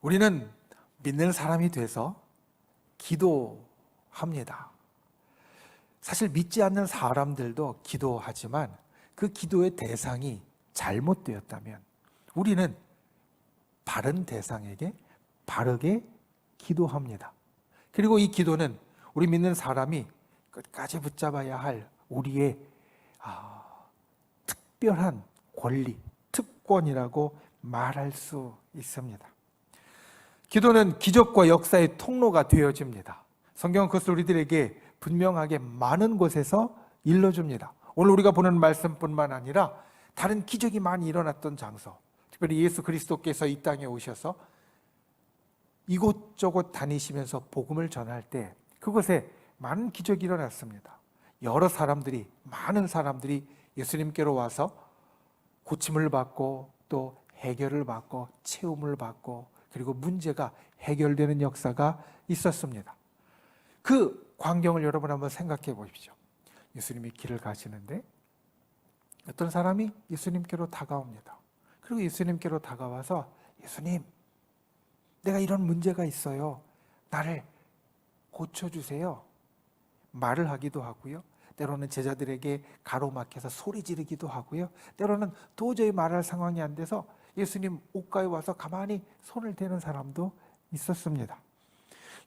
우리는 믿는 사람이 돼서 기도합니다. 사실 믿지 않는 사람들도 기도하지만 그 기도의 대상이 잘못되었다면 우리는 바른 대상에게 바르게 기도합니다. 그리고 이 기도는 우리 믿는 사람이 끝까지 붙잡아야 할 우리의 특별한 권리, 특권이라고 말할 수 있습니다. 기도는 기적과 역사의 통로가 되어집니다. 성경은 그것을 우리들에게 분명하게 많은 곳에서 일러줍니다. 오늘 우리가 보는 말씀뿐만 아니라 다른 기적이 많이 일어났던 장소, 특별히 예수 그리스도께서 이 땅에 오셔서 이곳저곳 다니시면서 복음을 전할 때 그곳에 많은 기적이 일어났습니다. 여러 사람들이, 많은 사람들이 예수님께로 와서 고침을 받고 또 해결을 받고 채움을 받고 그리고 문제가 해결되는 역사가 있었습니다. 그 광경을 여러분 한번 생각해 보십시오. 예수님이 길을 가시는데 어떤 사람이 예수님께로 다가옵니다. 그리고 예수님께로 다가와서 예수님, 내가 이런 문제가 있어요. 나를 고쳐주세요. 말을 하기도 하고요. 때로는 제자들에게 가로막혀서 소리 지르기도 하고요. 때로는 도저히 말할 상황이 안 돼서 예수님 옷가에 와서 가만히 손을 대는 사람도 있었습니다.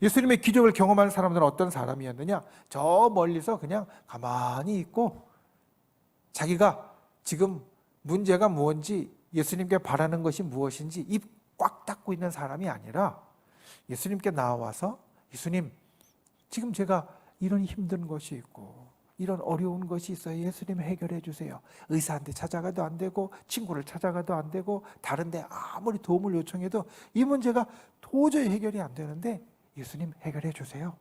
예수님의 기적을 경험한 사람들은 어떤 사람이었느냐? 저 멀리서 그냥 가만히 있고 자기가 지금 문제가 무엇인지 예수님께 바라는 것이 무엇인지 입 꽉 닫고 있는 사람이 아니라 예수님께 나와서 예수님, 지금 제가 이런 힘든 것이 있고 이런 어려운 것이 있어요. 예수님 해결해 주세요. 의사한테 찾아가도 안 되고 친구를 찾아가도 안 되고 다른 데 아무리 도움을 요청해도 이 문제가 도저히 해결이 안 되는데 예수님 해결해 주세요.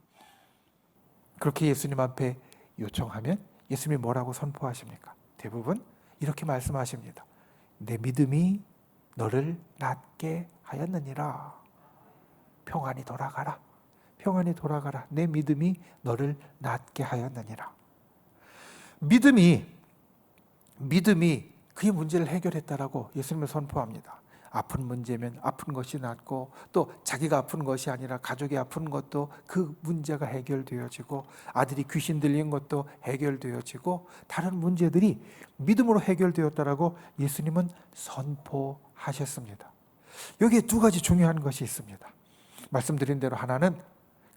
그렇게 예수님 앞에 요청하면 예수님이 뭐라고 선포하십니까? 대부분 이렇게 말씀하십니다. 내 믿음이 너를 낫게 하였느니라. 평안히 돌아가라. 평안히 돌아가라. 내 믿음이 너를 낫게 하였느니라. 믿음이 그의 문제를 해결했다라고 예수님은 선포합니다. 아픈 문제면 아픈 것이 낫고 또 자기가 아픈 것이 아니라 가족이 아픈 것도 그 문제가 해결되어지고 아들이 귀신 들린 것도 해결되어지고 다른 문제들이 믿음으로 해결되었다라고 예수님은 선포하셨습니다. 여기에 두 가지 중요한 것이 있습니다. 말씀드린 대로 하나는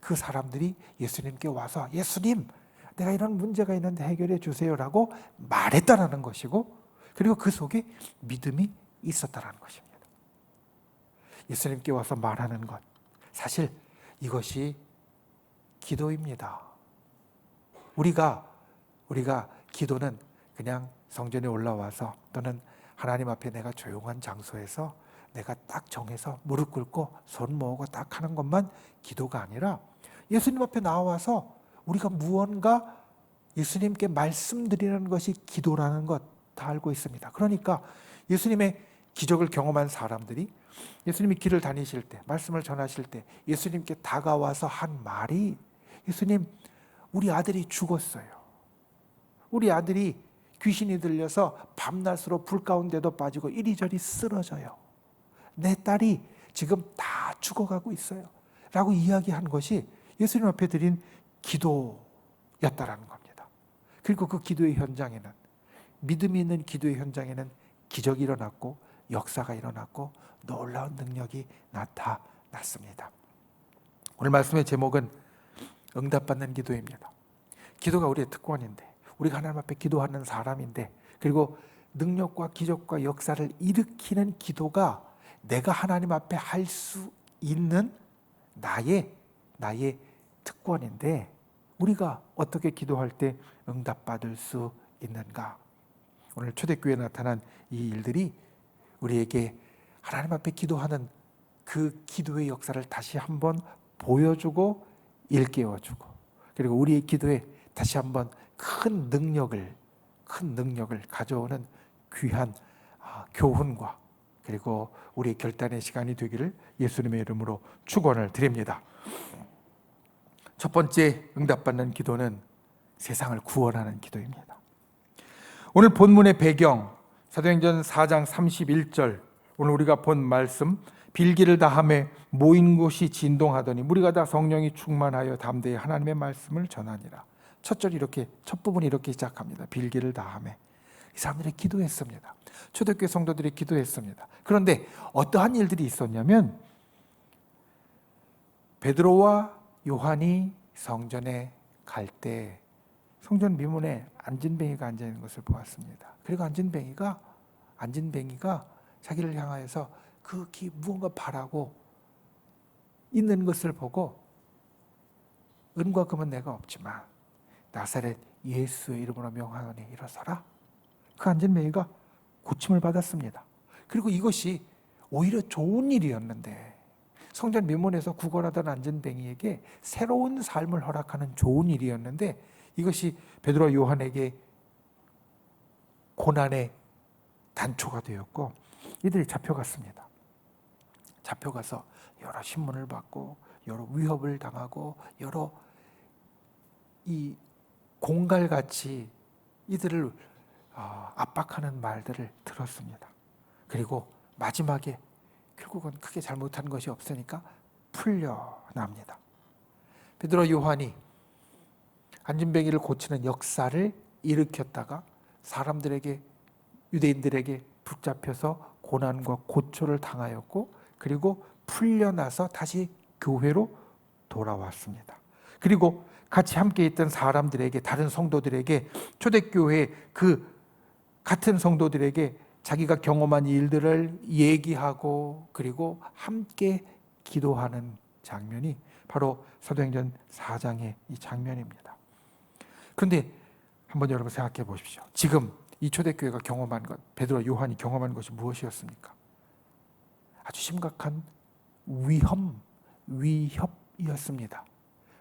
그 사람들이 예수님께 와서 예수님, 내가 이런 문제가 있는데 해결해 주세요라고 말했다라는 것이고 그리고 그 속에 믿음이 있었다라는 것입니다. 예수님께 와서 말하는 것, 사실 이것이 기도입니다. 우리가 기도는 그냥 성전에 올라와서 또는 하나님 앞에 내가 조용한 장소에서 내가 딱 정해서 무릎 꿇고 손 모으고 딱 하는 것만 기도가 아니라 예수님 앞에 나와서 우리가 무언가 예수님께 말씀드리는 것이 기도라는 것 다 알고 있습니다. 그러니까 예수님의 기적을 경험한 사람들이 예수님이 길을 다니실 때, 말씀을 전하실 때 예수님께 다가와서 한 말이 예수님, 우리 아들이 죽었어요. 우리 아들이 귀신이 들려서 밤낮으로 불 가운데도 빠지고 이리저리 쓰러져요. 내 딸이 지금 다 죽어가고 있어요. 라고 이야기한 것이 예수님 앞에 드린 기도였다라는 겁니다. 그리고 그 기도의 현장에는 믿음이 있는 기도의 현장에는 기적이 일어났고 역사가 일어났고 놀라운 능력이 나타났습니다. 오늘 말씀의 제목은 응답받는 기도입니다. 기도가 우리의 특권인데 우리가 하나님 앞에 기도하는 사람인데 그리고 능력과 기적과 역사를 일으키는 기도가 내가 하나님 앞에 할 수 있는 나의 특권인데 우리가 어떻게 기도할 때 응답받을 수 있는가? 오늘 초대교회에 나타난 이 일들이 우리에게 하나님 앞에 기도하는 그 기도의 역사를 다시 한번 보여주고 일깨워주고 그리고 우리의 기도에 다시 한번 큰 능력을 가져오는 귀한 교훈과 그리고 우리의 결단의 시간이 되기를 예수님의 이름으로 축원을 드립니다. 첫 번째 응답받는 기도는 세상을 구원하는 기도입니다. 오늘 본문의 배경 사도행전 4장 31절 오늘 우리가 본 말씀 빌기를 다하매 모인 곳이 진동하더니 무리가 다 성령이 충만하여 담대히 하나님의 말씀을 전하니라. 첫 절이 이렇게, 첫 부분이 이렇게 시작합니다. 빌기를 다하매. 이 사람들이 기도했습니다. 초대교회 성도들이 기도했습니다. 그런데 어떠한 일들이 있었냐면 베드로와 요한이 성전에 갈 때 성전 미문에 안진뱅이가 앉아 있는 것을 보았습니다. 그리고 안진뱅이가 자기를 향하여서 극히 무언가 바라고 있는 것을 보고 은과 금은 내가 없지만 나사렛 예수의 이름으로 명하노니 일어서라. 그 안진뱅이가 고침을 받았습니다. 그리고 이것이 오히려 좋은 일이었는데 성전 미문에서 구걸하던 안진뱅이에게 새로운 삶을 허락하는 좋은 일이었는데 이것이 베드로와 요한에게 고난의 단초가 되었고 이들이 잡혀갔습니다. 잡혀가서 여러 신문을 받고 여러 위협을 당하고 여러 이 공갈같이 이들을 압박하는 말들을 들었습니다. 그리고 마지막에 결국은 크게 잘못한 것이 없으니까 풀려납니다. 베드로 요한이 안진뱅이를 고치는 역사를 일으켰다가 사람들에게, 유대인들에게 붙잡혀서 고난과 고초를 당하였고 그리고 풀려나서 다시 교회로 돌아왔습니다. 그리고 같이 함께 있던 사람들에게, 다른 성도들에게, 초대교회 그 같은 성도들에게 자기가 경험한 일들을 얘기하고 그리고 함께 기도하는 장면이 바로 사도행전 4장의 이 장면입니다. 그런데 한번 여러분 생각해 보십시오. 지금 이 초대교회가 경험한 것, 베드로와 요한이 경험한 것이 무엇이었습니까? 아주 심각한 위협이었습니다.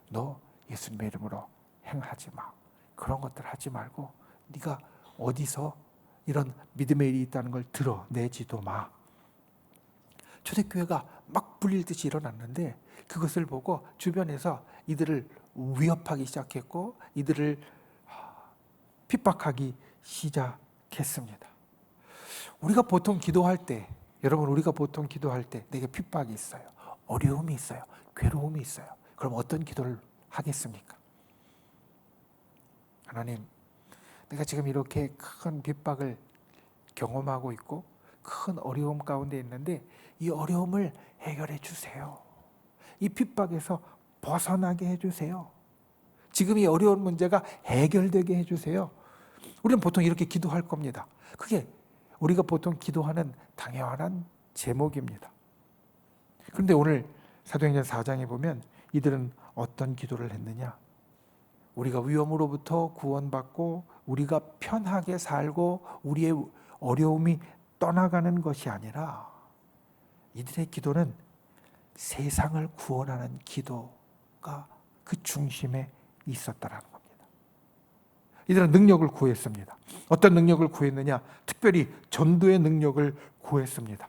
너 예수님의 이름으로 행하지 마. 그런 것들 하지 말고 네가 어디서 이런 믿음의 일이 있다는 걸 드러내지도 마. 초대교회가 막 불릴 듯이 일어났는데 그것을 보고 주변에서 이들을 위협하기 시작했고 이들을 핍박하기 시작했습니다. 우리가 보통 기도할 때, 여러분 우리가 보통 기도할 때 내게 핍박이 있어요. 어려움이 있어요. 괴로움이 있어요. 그럼 어떤 기도를 하겠습니까? 하나님, 내가 지금 이렇게 큰 핍박을 경험하고 있고 큰 어려움 가운데 있는데 이 어려움을 해결해 주세요. 이 핍박에서 벗어나게 해주세요. 지금 이 어려운 문제가 해결되게 해주세요. 우리는 보통 이렇게 기도할 겁니다. 그게 우리가 보통 기도하는 당연한 제목입니다. 그런데 오늘 사도행전 4장에 보면 이들은 어떤 기도를 했느냐? 우리가 위험으로부터 구원받고 우리가 편하게 살고 우리의 어려움이 떠나가는 것이 아니라 이들의 기도는 세상을 구원하는 기도가 그 중심에 있었다라는 겁니다. 이들은 능력을 구했습니다. 어떤 능력을 구했느냐? 특별히 전도의 능력을 구했습니다.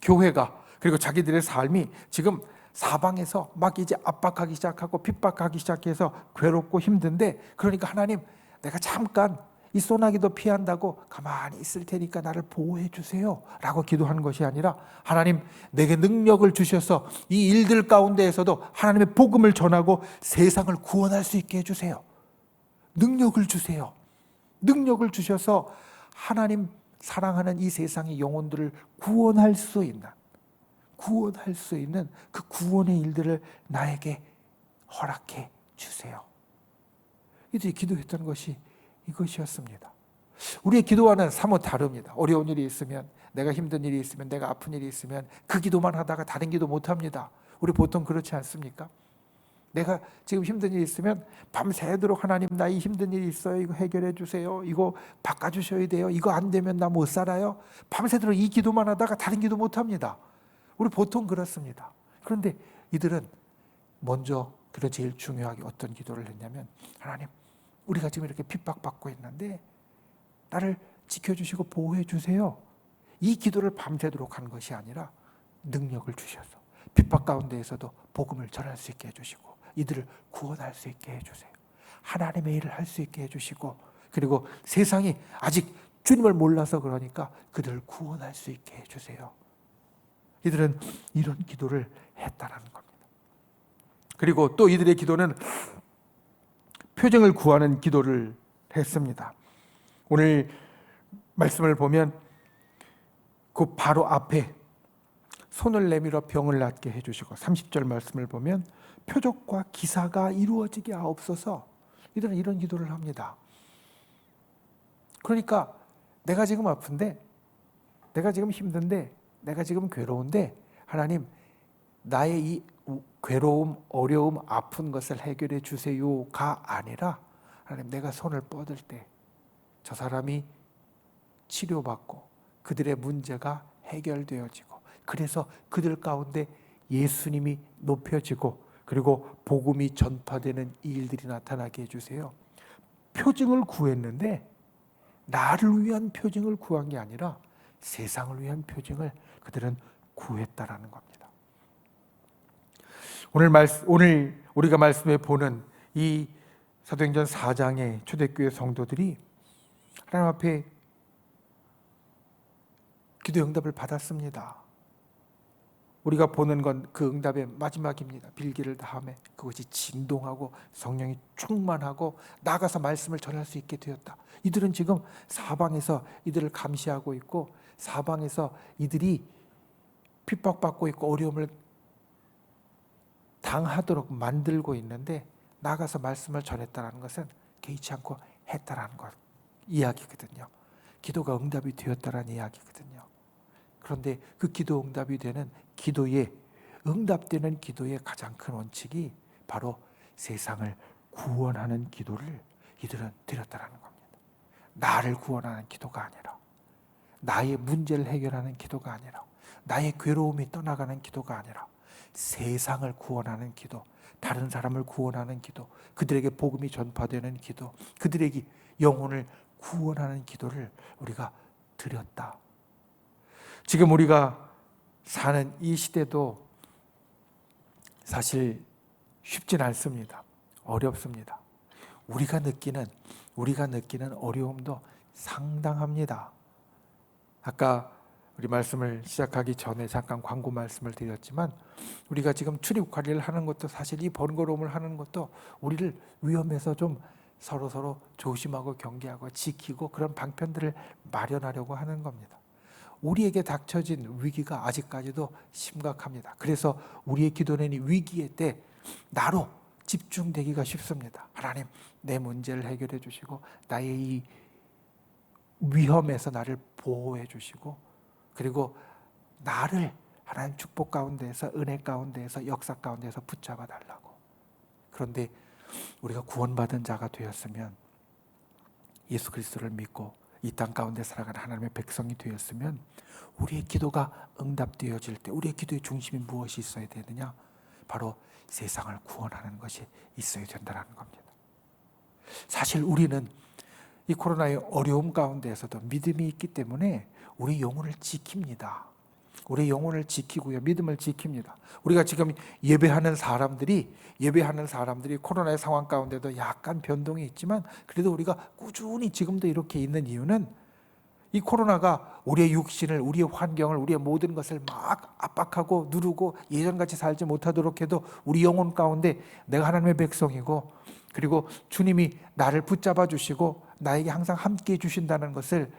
교회가 그리고 자기들의 삶이 지금 사방에서 막 이제 압박하기 시작하고 핍박하기 시작해서 괴롭고 힘든데, 그러니까 하나님, 내가 잠깐 이 소나기도 피한다고 가만히 있을 테니까 나를 보호해 주세요 라고 기도하는 것이 아니라, 하나님 내게 능력을 주셔서 이 일들 가운데에서도 하나님의 복음을 전하고 세상을 구원할 수 있게 해주세요. 능력을 주세요. 능력을 주셔서 하나님 사랑하는 이 세상의 영혼들을 구원할 수 있는 그 구원의 일들을 나에게 허락해 주세요. 이들이 기도했던 것이 이것이었습니다. 우리의 기도와는 사뭇 다릅니다. 어려운 일이 있으면, 내가 힘든 일이 있으면, 내가 아픈 일이 있으면 그 기도만 하다가 다른 기도 못합니다. 우리 보통 그렇지 않습니까? 내가 지금 힘든 일이 있으면 밤새도록 하나님, 나 이 힘든 일이 있어요. 이거 해결해 주세요. 이거 바꿔주셔야 돼요. 이거 안 되면 나 못 살아요. 밤새도록 이 기도만 하다가 다른 기도 못합니다. 우리 보통 그렇습니다. 그런데 이들은 먼저 제일 중요하게 어떤 기도를 했냐면, 하나님, 우리가 지금 이렇게 핍박받고 있는데 나를 지켜주시고 보호해 주세요. 이 기도를 밤새도록 한 것이 아니라 능력을 주셔서 핍박 가운데에서도 복음을 전할 수 있게 해주시고 이들을 구원할 수 있게 해주세요. 하나님의 일을 할 수 있게 해주시고, 그리고 세상이 아직 주님을 몰라서 그러니까 그들을 구원할 수 있게 해주세요. 이들은 이런 기도를 했다라는 겁니다. 그리고 또 이들의 기도는 표징을 구하는 기도를 했습니다. 오늘 말씀을 보면 그 바로 앞에 손을 내밀어 병을 낫게 해주시고 30절 말씀을 보면 표적과 기사가 이루어지게 하옵소서. 이들은 이런 기도를 합니다. 그러니까 내가 지금 아픈데, 내가 지금 힘든데, 내가 지금 괴로운데 하나님 나의 이 괴로움, 어려움, 아픈 것을 해결해 주세요가 아니라 하나님 내가 손을 뻗을 때 저 사람이 치료받고 그들의 문제가 해결되어지고 그래서 그들 가운데 예수님이 높여지고 그리고 복음이 전파되는 이 일들이 나타나게 해주세요. 표징을 구했는데 나를 위한 표징을 구한 게 아니라 세상을 위한 표징을 그들은 구했다라는 겁니다. 오늘 우리가 말씀해 보는 이 사도행전 4장의 초대교회 성도들이 하나님 앞에 기도 응답을 받았습니다. 우리가 보는 건 그 응답의 마지막입니다. 빌기를 다하며 그것이 진동하고 성령이 충만하고 나가서 말씀을 전할 수 있게 되었다. 이들은 지금 사방에서 이들을 감시하고 있고 사방에서 이들이 핍박받고 있고 어려움을 당하도록 만들고 있는데 나가서 말씀을 전했다는 것은 개의치 않고 했다라는 것 이야기거든요. 기도가 응답이 되었다라는 이야기거든요. 그런데 그 기도 응답이 되는 기도의 응답되는 기도의 가장 큰 원칙이 바로 세상을 구원하는 기도를 이들은 드렸다라는 겁니다. 나를 구원하는 기도가 아니라 나의 문제를 해결하는 기도가 아니라 나의 괴로움이 떠나가는 기도가 아니라 세상을 구원하는 기도, 다른 사람을 구원하는 기도, 그들에게 복음이 전파되는 기도, 그들에게 영혼을 구원하는 기도를 우리가 드렸다. 지금 우리가 사는 이 시대도 사실 쉽진 않습니다. 어렵습니다. 우리가 느끼는 어려움도 상당합니다. 아까 우리 말씀을 시작하기 전에 잠깐 광고 말씀을 드렸지만 우리가 지금 출입 관리를 하는 것도 사실 이 번거로움을 하는 것도 우리를 위험해서 좀 서로 조심하고 경계하고 지키고 그런 방편들을 마련하려고 하는 겁니다. 우리에게 닥쳐진 위기가 아직까지도 심각합니다. 그래서 우리의 기도는 이 위기의 때 나로 집중되기가 쉽습니다. 하나님 내 문제를 해결해 주시고 나의 이 위험에서 나를 보호해 주시고 그리고 나를 하나님 축복 가운데에서 은혜 가운데에서 역사 가운데에서 붙잡아 달라고. 그런데 우리가 구원받은 자가 되었으면 예수 그리스도를 믿고 이 땅 가운데 살아가는 하나님의 백성이 되었으면 우리의 기도가 응답되어질 때 우리의 기도의 중심이 무엇이 있어야 되느냐? 바로 세상을 구원하는 것이 있어야 된다는 겁니다. 사실 우리는 이 코로나의 어려움 가운데에서도 믿음이 있기 때문에 우리 영혼을 지킵니다. 우리 영혼을 지키고요. 믿음을 지킵니다. 우리가 지금 예배하는 사람들이 코로나의 상황 가운데도 약간 변동이 있지만 그래도 우리가 꾸준히 지금도 이렇게 있는 이유는 이 코로나가 우리의 육신을, 우리의 환경을, 우리의 모든 것을 막 압박하고 누르고 예전같이 살지 못하도록 해도 우리 영혼 가운데 내가 하나님의 백성이고 그리고 주님이 나를 붙잡아 주시고 나에게 항상 함께해 주신다는 것을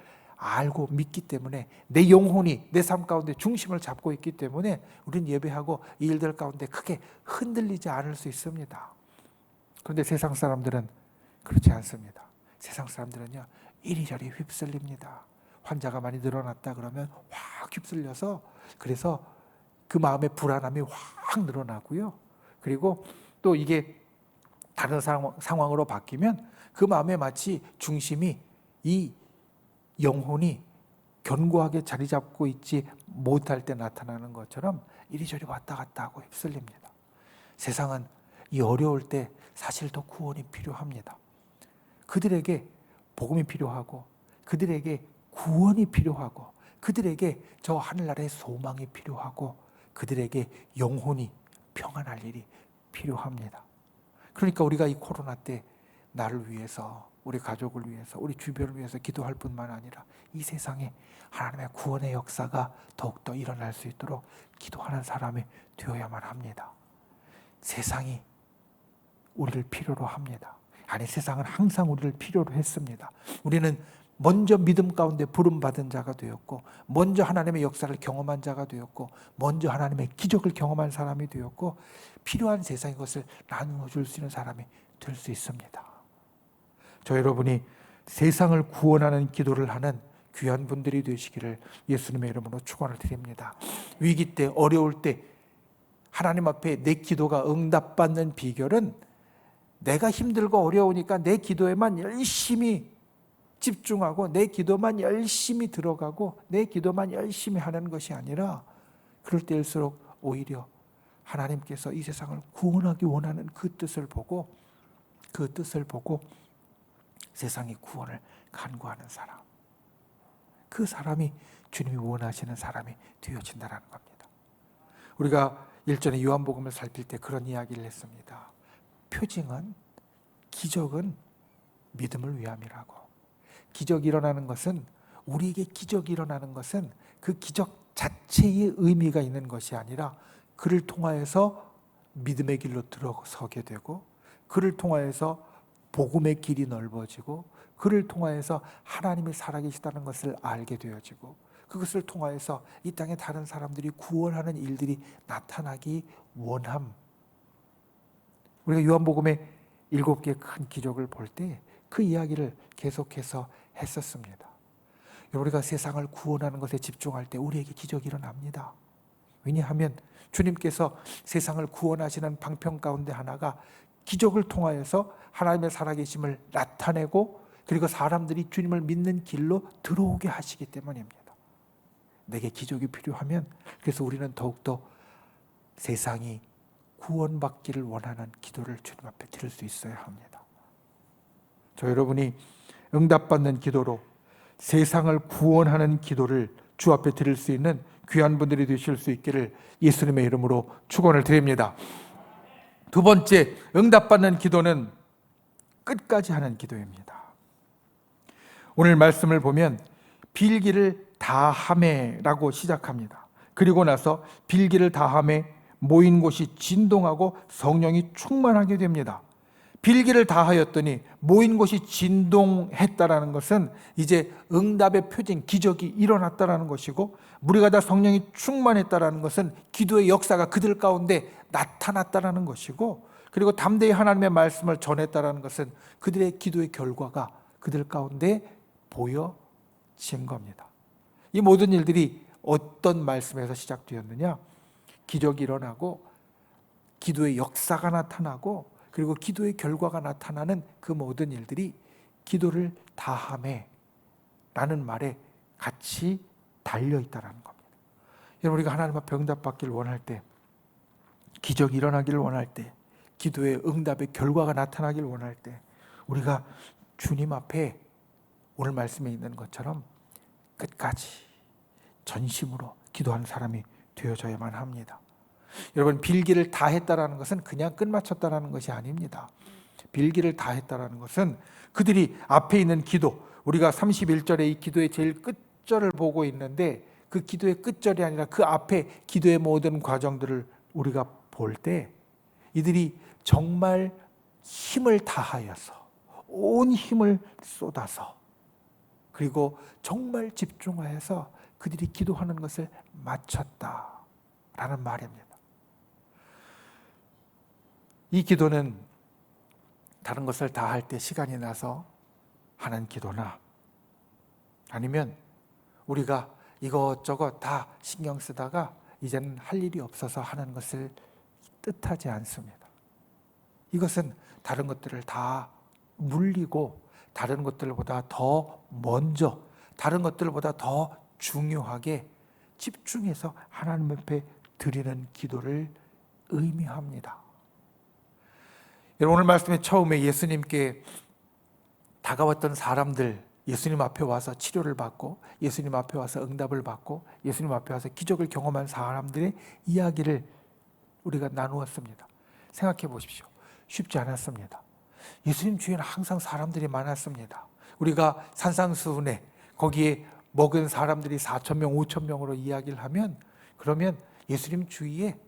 알고 믿기 때문에 내 영혼이 내 삶 가운데 중심을 잡고 있기 때문에 우리는 예배하고 이 일들 가운데 크게 흔들리지 않을 수 있습니다. 그런데 세상 사람들은 그렇지 않습니다. 세상 사람들은요 이리저리 휩쓸립니다. 환자가 많이 늘어났다 그러면 확 휩쓸려서 그래서 그 마음의 불안함이 확 늘어나고요. 그리고 또 이게 다른 상황으로 바뀌면 그 마음에 마치 중심이 이 영혼이 견고하게 자리 잡고 있지 못할 때 나타나는 것처럼 이리저리 왔다 갔다 하고 휩쓸립니다. 세상은 이 어려울 때 사실 더 구원이 필요합니다. 그들에게 복음이 필요하고 그들에게 구원이 필요하고 그들에게 저 하늘나라의 소망이 필요하고 그들에게 영혼이 평안할 일이 필요합니다. 그러니까 우리가 이 코로나 때 나를 위해서 우리 가족을 위해서, 우리 주변을 위해서 기도할 뿐만 아니라 이 세상에 하나님의 구원의 역사가 더욱더 일어날 수 있도록 기도하는 사람이 되어야만 합니다. 세상이 우리를 필요로 합니다. 아니, 세상은 항상 우리를 필요로 했습니다. 우리는 먼저 믿음 가운데 부름받은 자가 되었고, 먼저 하나님의 역사를 경험한 자가 되었고, 먼저 하나님의 기적을 경험한 사람이 되었고, 필요한 세상의 것을 나누어 줄 수 있는 사람이 될 수 있습니다. 저 여러분이 세상을 구원하는 기도를 하는 귀한 분들이 되시기를 예수님의 이름으로 축원을 드립니다. 위기 때, 어려울 때 하나님 앞에 내 기도가 응답받는 비결은 내가 힘들고 어려우니까 내 기도에만 열심히 집중하고 내 기도만 열심히 들어가고 내 기도만 열심히 하는 것이 아니라, 그럴 때일수록 오히려 하나님께서 이 세상을 구원하기 원하는 그 뜻을 보고 세상의 구원을 간구하는 사람, 그 사람이 주님이 원하시는 사람이 되어진다는 겁니다. 우리가 일전에 요한복음을 살필 때 그런 이야기를 했습니다. 표징은, 기적은 믿음을 위함이라고. 기적이 일어나는 것은, 우리에게 기적이 일어나는 것은 그 기적 자체의 의미가 있는 것이 아니라 그를 통하여서 믿음의 길로 들어서게 되고, 그를 통하여서 복음의 길이 넓어지고, 그를 통하여서 하나님이 살아계시다는 것을 알게 되어지고, 그것을 통하여서 이 땅에 다른 사람들이 구원하는 일들이 나타나기 원함. 우리가 요한복음의 7개의 큰 기적을 볼 때 그 이야기를 계속해서 했었습니다. 우리가 세상을 구원하는 것에 집중할 때 우리에게 기적이 일어납니다. 왜냐하면 주님께서 세상을 구원하시는 방편 가운데 하나가 기적을 통하여서 하나님의 살아계심을 나타내고, 그리고 사람들이 주님을 믿는 길로 들어오게 하시기 때문입니다. 내게 기적이 필요하면, 그래서 우리는 더욱더 세상이 구원받기를 원하는 기도를 주님 앞에 드릴 수 있어야 합니다. 저 여러분이 응답받는 기도로 세상을 구원하는 기도를 주 앞에 드릴 수 있는 귀한 분들이 되실 수 있기를 예수님의 이름으로 축원을 드립니다. 두 번째, 응답받는 기도는 끝까지 하는 기도입니다. 오늘 말씀을 보면 빌기를 다하매라고 시작합니다. 그리고 나서 빌기를 다하매 모인 곳이 진동하고 성령이 충만하게 됩니다. 빌기를 다하였더니 모인 곳이 진동했다라는 것은 이제 응답의 표징, 기적이 일어났다라는 것이고, 무리가 다 성령이 충만했다라는 것은 기도의 역사가 그들 가운데 나타났다라는 것이고, 그리고 담대히 하나님의 말씀을 전했다라는 것은 그들의 기도의 결과가 그들 가운데 보여진 겁니다. 이 모든 일들이 어떤 말씀에서 시작되었느냐? 기적이 일어나고 기도의 역사가 나타나고, 그리고 기도의 결과가 나타나는 그 모든 일들이 기도를 다하매 라는 말에 같이 달려있다는 겁니다. 여러분, 우리가 하나님 앞에 응답받기를 원할 때, 기적이 일어나기를 원할 때, 기도의 응답의 결과가 나타나기를 원할 때, 우리가 주님 앞에 오늘 말씀에 있는 것처럼 끝까지 전심으로 기도하는 사람이 되어져야만 합니다. 여러분, 빌기를 다 했다라는 것은 그냥 끝마쳤다라는 것이 아닙니다. 빌기를 다 했다라는 것은 그들이 앞에 있는 기도, 우리가 31절의 이 기도의 제일 끝절을 보고 있는데, 그 기도의 끝절이 아니라 그 앞에 기도의 모든 과정들을 우리가 볼 때, 이들이 정말 힘을 다하여서, 온 힘을 쏟아서, 그리고 정말 집중하여서 그들이 기도하는 것을 마쳤다라는 말입니다. 이 기도는 다른 것을 다 할 때 시간이 나서 하는 기도나, 아니면 우리가 이것저것 다 신경 쓰다가 이제는 할 일이 없어서 하는 것을 뜻하지 않습니다. 이것은 다른 것들을 다 물리고, 다른 것들보다 더 먼저, 다른 것들보다 더 중요하게 집중해서 하나님 앞에 드리는 기도를 의미합니다. 여러분, 오늘 말씀의 처음에 예수님께 다가왔던 사람들, 예수님 앞에 와서 치료를 받고, 예수님 앞에 와서 응답을 받고, 예수님 앞에 와서 기적을 경험한 사람들의 이야기를 우리가 나누었습니다. 생각해 보십시오. 쉽지 않았습니다. 예수님 주위에는 항상 사람들이 많았습니다. 우리가 산상수훈에 거기에 먹은 사람들이 4,000명, 5,000명으로 이야기를 하면 그러면 예수님 주위에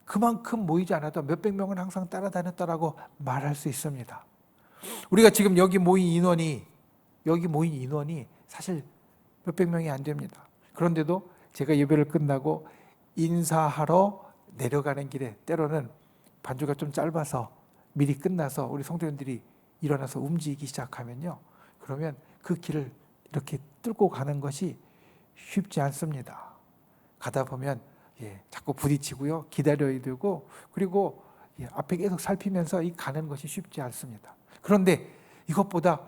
그만큼 모이지 않아도 몇백 명은 항상 따라다녔다라고 말할 수 있습니다. 우리가 지금 여기 모인 인원이 사실 몇백 명이 안 됩니다. 그런데도 제가 예배를 끝나고 인사하러 내려가는 길에 때로는 반주가 좀 짧아서 미리 끝나서 우리 성도님들이 일어나서 움직이기 시작하면요. 그러면 그 길을 이렇게 뚫고 가는 것이 쉽지 않습니다. 가다 보면 자꾸 부딪히고요. 기다려야 되고 그리고 앞에 계속 살피면서 이 가는 것이 쉽지 않습니다. 그런데 이것보다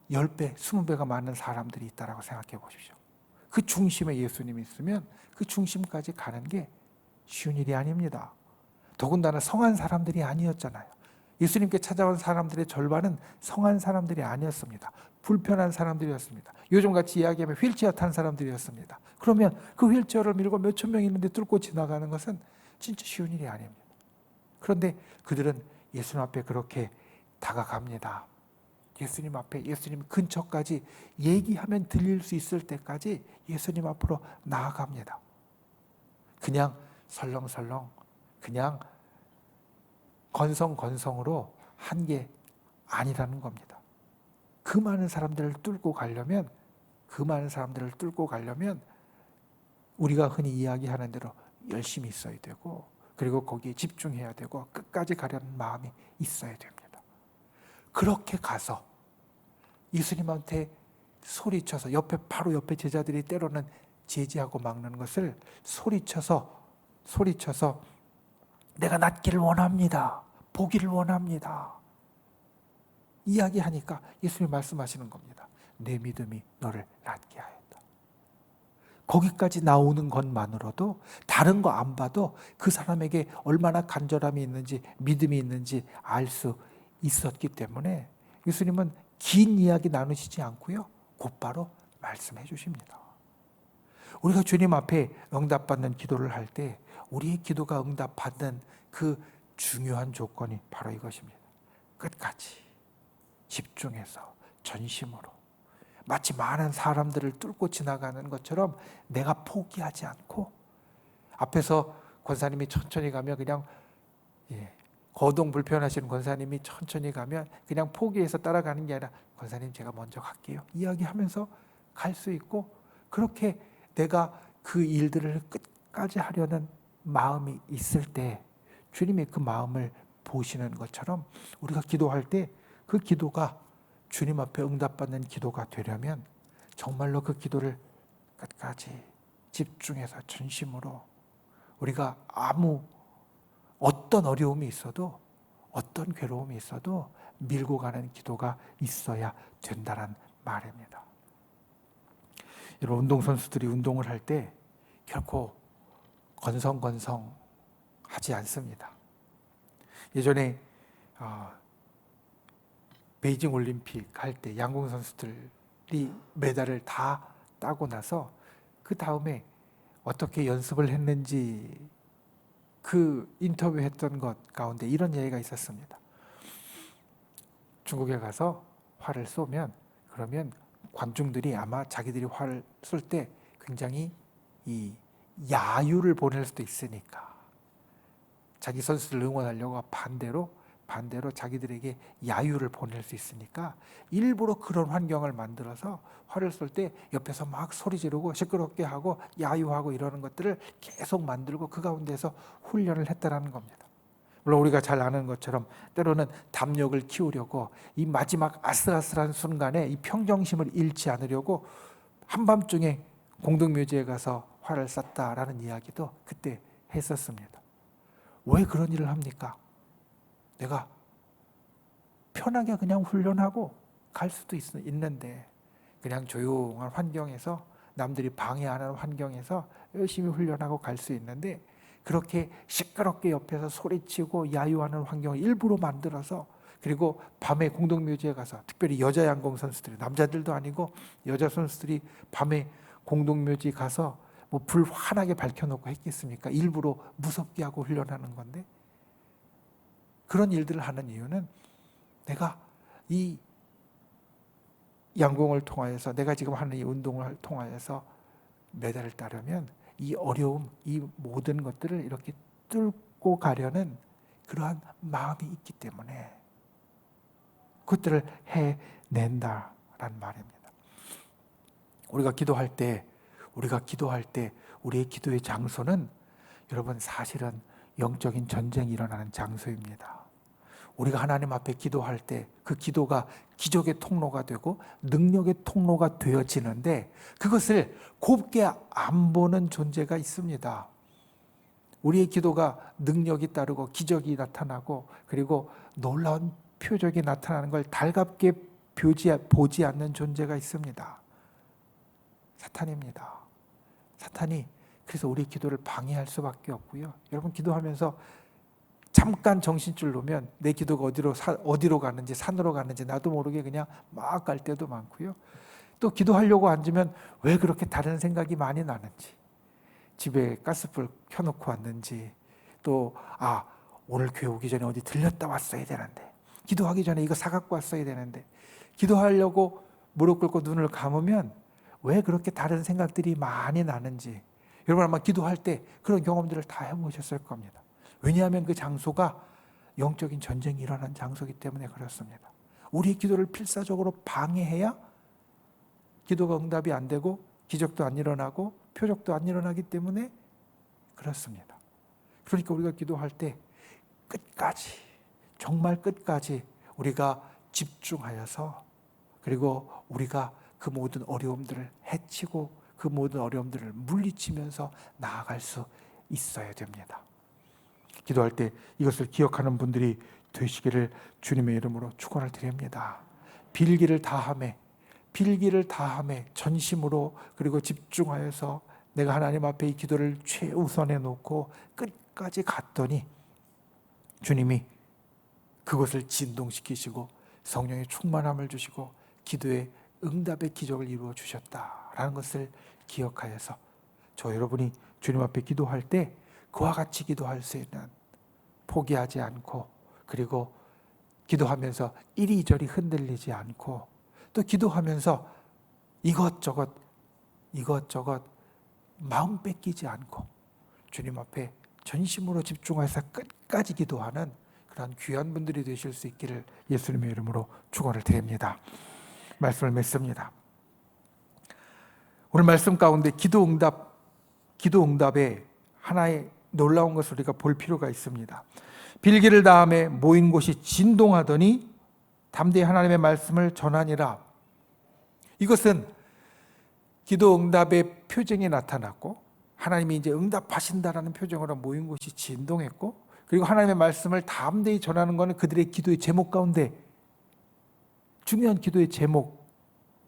10배, 20배가 많은 사람들이 있다고 생각해 보십시오. 그 중심에 예수님이 있으면 그 중심까지 가는 게 쉬운 일이 아닙니다. 더군다나 성한 사람들이 아니었잖아요. 예수님께 찾아온 사람들의 절반은 성한 사람들이 아니었습니다. 불편한 사람들이었습니다. 요즘같이 이야기하면 휠체어 탄 사람들이었습니다. 그러면 그 휠체어를 밀고 몇천 명이 있는데 뚫고 지나가는 것은 진짜 쉬운 일이 아닙니다. 그런데 그들은 예수님 앞에 그렇게 다가갑니다. 예수님 앞에, 예수님 근처까지 얘기하면 들릴 수 있을 때까지 예수님 앞으로 나아갑니다. 그냥 설렁설렁, 그냥 건성건성으로 한 게 아니라는 겁니다. 그 많은 사람들을 뚫고 가려면 우리가 흔히 이야기하는 대로 열심히 있어야 되고 그리고 거기에 집중해야 되고 끝까지 가려는 마음이 있어야 됩니다. 그렇게 가서 예수님한테 소리쳐서 바로 옆에 제자들이 때로는 제지하고 막는 것을 소리쳐서 내가 낫기를 원합니다. 보기를 원합니다. 이야기하니까 예수님이 말씀하시는 겁니다. 내 믿음이 너를 낫게 하였다. 거기까지 나오는 것만으로도 다른 거 안 봐도 그 사람에게 얼마나 간절함이 있는지 믿음이 있는지 알 수 있었기 때문에 예수님은 긴 이야기 나누시지 않고요. 곧바로 말씀해 주십니다. 우리가 주님 앞에 응답받는 기도를 할 때 우리의 기도가 응답받는 그 중요한 조건이 바로 이것입니다. 끝까지 집중해서 전심으로 마치 많은 사람들을 뚫고 지나가는 것처럼 내가 포기하지 않고 앞에서 권사님이 천천히 가면 그냥 거동 불편하시는 권사님이 천천히 가면 그냥 포기해서 따라가는 게 아니라 권사님 제가 먼저 갈게요. 이야기하면서 갈 수 있고 그렇게 내가 그 일들을 끝까지 하려는 마음이 있을 때 주님이 그 마음을 보시는 것처럼 우리가 기도할 때 그 기도가 주님 앞에 응답받는 기도가 되려면 정말로 그 기도를 끝까지 집중해서 전심으로 우리가 어떤 어려움이 있어도 어떤 괴로움이 있어도 밀고 가는 기도가 있어야 된다는 말입니다. 여러분 운동선수들이 운동을 할 때 결코 건성건성 하지 않습니다. 예전에 베이징 올림픽 할 때 양궁 선수들이 메달을 다 따고 나서 그 다음에 어떻게 연습을 했는지 그 인터뷰했던 것 가운데 이런 얘기가 있었습니다. 중국에 가서 활을 쏘면 그러면 관중들이 아마 자기들이 활을 쏠 때 굉장히 이 야유를 보낼 수도 있으니까 자기 선수들을 응원하려고 반대로 자기들에게 야유를 보낼 수 있으니까 일부러 그런 환경을 만들어서 활을 쏠 때 옆에서 막 소리 지르고 시끄럽게 하고 야유하고 이러는 것들을 계속 만들고 그 가운데서 훈련을 했다라는 겁니다. 물론 우리가 잘 아는 것처럼 때로는 담력을 키우려고 이 마지막 아슬아슬한 순간에 이 평정심을 잃지 않으려고 한밤중에 공동묘지에 가서 활을 쐈다라는 이야기도 그때 했었습니다. 왜 그런 일을 합니까? 내가 편하게 그냥 훈련하고 갈 수도 있는데 그냥 조용한 환경에서 남들이 방해 안 하는 환경에서 열심히 훈련하고 갈 수 있는데 그렇게 시끄럽게 옆에서 소리치고 야유하는 환경을 일부러 만들어서 그리고 밤에 공동묘지에 가서 특별히 여자 양궁 선수들이 남자들도 아니고 여자 선수들이 밤에 공동묘지 가서 뭐 불 환하게 밝혀놓고 했겠습니까? 일부러 무섭게 하고 훈련하는 건데 그런 일들을 하는 이유는 내가 이 양궁을 통하여서, 내가 지금 하는 이 운동을 통하여서 메달을 따려면 이 어려움, 이 모든 것들을 이렇게 뚫고 가려는 그러한 마음이 있기 때문에 그것들을 해낸다라는 말입니다. 우리가 기도할 때 우리의 기도의 장소는 여러분 사실은 영적인 전쟁이 일어나는 장소입니다. 우리가 하나님 앞에 기도할 때 그 기도가 기적의 통로가 되고 능력의 통로가 되어지는데, 그것을 곱게 안 보는 존재가 있습니다. 우리의 기도가 능력이 따르고 기적이 나타나고 그리고 놀라운 표적이 나타나는 걸 달갑게 보지 않는 존재가 있습니다. 사탄입니다. 사탄이 그래서 우리 기도를 방해할 수밖에 없고요. 여러분 기도하면서 잠깐 정신줄 놓으면 내 기도가 어디로 가는지, 산으로 가는지 나도 모르게 그냥 막 갈 때도 많고요. 또 기도하려고 앉으면 왜 그렇게 다른 생각이 많이 나는지, 집에 가스불 켜놓고 왔는지, 또 오늘 교회 오기 전에 어디 들렸다 왔어야 되는데, 기도하기 전에 이거 사갖고 왔어야 되는데, 기도하려고 무릎 꿇고 눈을 감으면 왜 그렇게 다른 생각들이 많이 나는지, 여러분 아마 기도할 때 그런 경험들을 다 해보셨을 겁니다. 왜냐하면 그 장소가 영적인 전쟁이 일어난 장소이기 때문에 그렇습니다. 우리의 기도를 필사적으로 방해해야 기도가 응답이 안 되고 기적도 안 일어나고 표적도 안 일어나기 때문에 그렇습니다. 그러니까 우리가 기도할 때 끝까지, 정말 끝까지 우리가 집중하여서, 그리고 우리가 그 모든 어려움들을 해치고 그 모든 어려움들을 물리치면서 나아갈 수 있어야 됩니다. 기도할 때 이것을 기억하는 분들이 되시기를 주님의 이름으로 축원을 드립니다. 빌기를 다함에 전심으로 그리고 집중하여서 내가 하나님 앞에 이 기도를 최우선에 놓고 끝까지 갔더니 주님이 그것을 진동시키시고 성령의 충만함을 주시고 기도의 응답의 기적을 이루어 주셨다라는 것을 기억하여서 저 여러분이 주님 앞에 기도할 때 그와 같이 기도할 수 있는, 포기하지 않고, 그리고 기도하면서 이리저리 흔들리지 않고, 또 기도하면서 이것저것 마음 뺏기지 않고 주님 앞에 전심으로 집중해서 끝까지 기도하는 그런 귀한 분들이 되실 수 있기를 예수님의 이름으로 축원을 드립니다. 말씀을 맺습니다. 오늘 말씀 가운데 기도 응답의 하나의 놀라운 것을 우리가 볼 필요가 있습니다. 빌기를 다음에 모인 곳이 진동하더니 담대히 하나님의 말씀을 전하니라. 이것은 기도 응답의 표징이 나타났고 하나님이 이제 응답하신다라는 표정으로 모인 곳이 진동했고, 그리고 하나님의 말씀을 담대히 전하는 것은 그들의 기도의 제목 가운데, 중요한 기도의 제목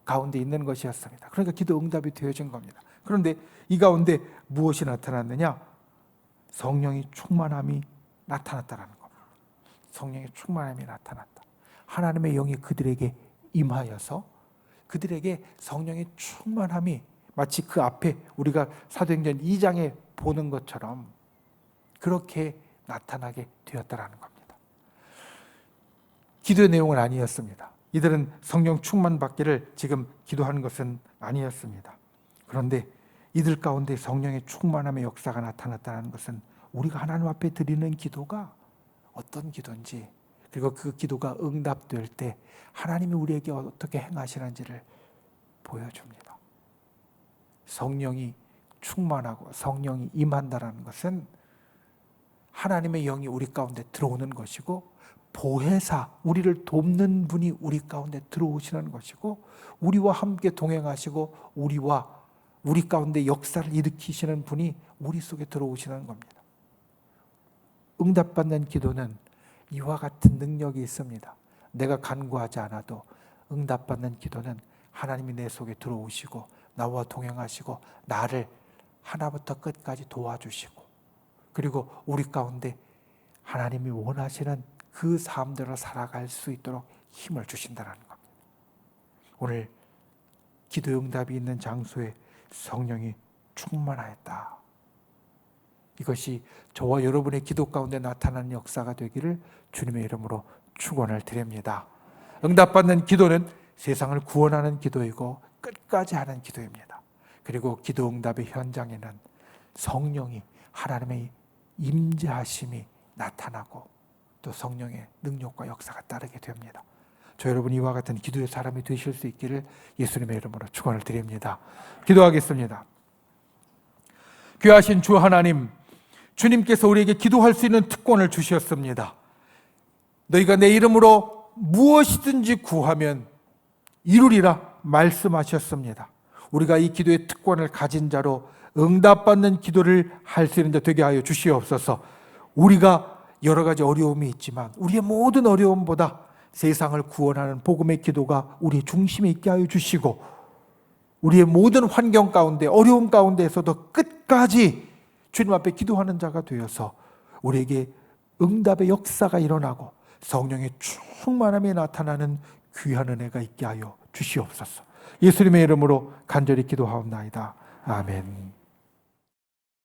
가운데 있는 것이었습니다. 그러니까 기도 응답이 되어진 겁니다. 그런데 이 가운데 무엇이 나타났느냐? 성령의 충만함이 나타났다는 겁니다. 성령의 충만함이 나타났다. 하나님의 영이 그들에게 임하여서 그들에게 성령의 충만함이 마치 그 앞에 우리가 사도행전 2장에 보는 것처럼 그렇게 나타나게 되었다는 겁니다. 기도의 내용은 아니었습니다. 이들은 성령 충만 받기를 지금 기도하는 것은 아니었습니다. 그런데 이들 가운데 성령의 충만함의 역사가 나타났다는 것은 우리가 하나님 앞에 드리는 기도가 어떤 기도인지, 그리고 그 기도가 응답될 때 하나님이 우리에게 어떻게 행하시는지를 보여줍니다. 성령이 충만하고 성령이 임한다는 것은 하나님의 영이 우리 가운데 들어오는 것이고, 보혜사, 우리를 돕는 분이 우리 가운데 들어오시는 것이고, 우리와 함께 동행하시고 우리 가운데 역사를 일으키시는 분이 우리 속에 들어오시는 겁니다. 응답받는 기도는 이와 같은 능력이 있습니다. 내가 간구하지 않아도 응답받는 기도는 하나님이 내 속에 들어오시고 나와 동행하시고 나를 하나부터 끝까지 도와주시고, 그리고 우리 가운데 하나님이 원하시는 그 삶대로 살아갈 수 있도록 힘을 주신다는 겁니다. 오늘 기도 응답이 있는 장소에 성령이 충만하였다. 이것이 저와 여러분의 기도 가운데 나타나는 역사가 되기를 주님의 이름으로 축원을 드립니다. 응답받는 기도는 세상을 구원하는 기도이고 끝까지 하는 기도입니다. 그리고 기도 응답의 현장에는 성령이, 하나님의 임재하심이 나타나고 또 성령의 능력과 역사가 따르게 됩니다. 저 여러분 이와 같은 기도의 사람이 되실 수 있기를 예수님의 이름으로 축원을 드립니다. 기도하겠습니다. 귀하신 주 하나님, 주님께서 우리에게 기도할 수 있는 특권을 주셨습니다. 너희가 내 이름으로 무엇이든지 구하면 이루리라 말씀하셨습니다. 우리가 이 기도의 특권을 가진 자로 응답받는 기도를 할 수 있는 자 되게 하여 주시옵소서. 우리가 여러 가지 어려움이 있지만 우리의 모든 어려움보다 세상을 구원하는 복음의 기도가 우리의 중심에 있게 하여 주시고, 우리의 모든 환경 가운데, 어려움 가운데에서도 끝까지 주님 앞에 기도하는 자가 되어서 우리에게 응답의 역사가 일어나고 성령의 충만함이 나타나는 귀한 은혜가 있게 하여 주시옵소서. 예수님의 이름으로 간절히 기도하옵나이다. 아멘.